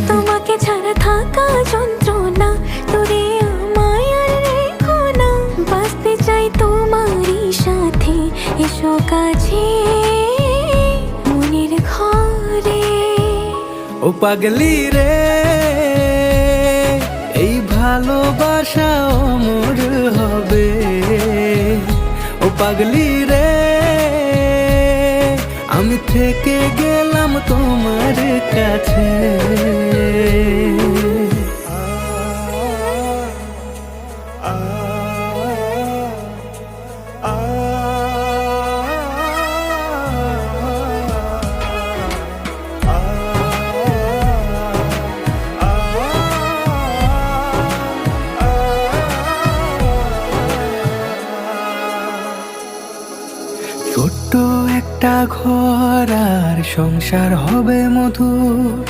তোমাকে ছাড়া থাকা যন্ত্রণা, তোরে আমায় আর রেখো না। বাঁচতে চাই তোমারই সাথে, এসো কাছে মনের ঘরে। ও পাগলি রে, এই ভালোবাসা অমর হবে। ও পাগলি রে, আমি থেকে গেলাম তোমার কাছে। ছোট্ট একটা ঘর আর সংসার হবে মধুর,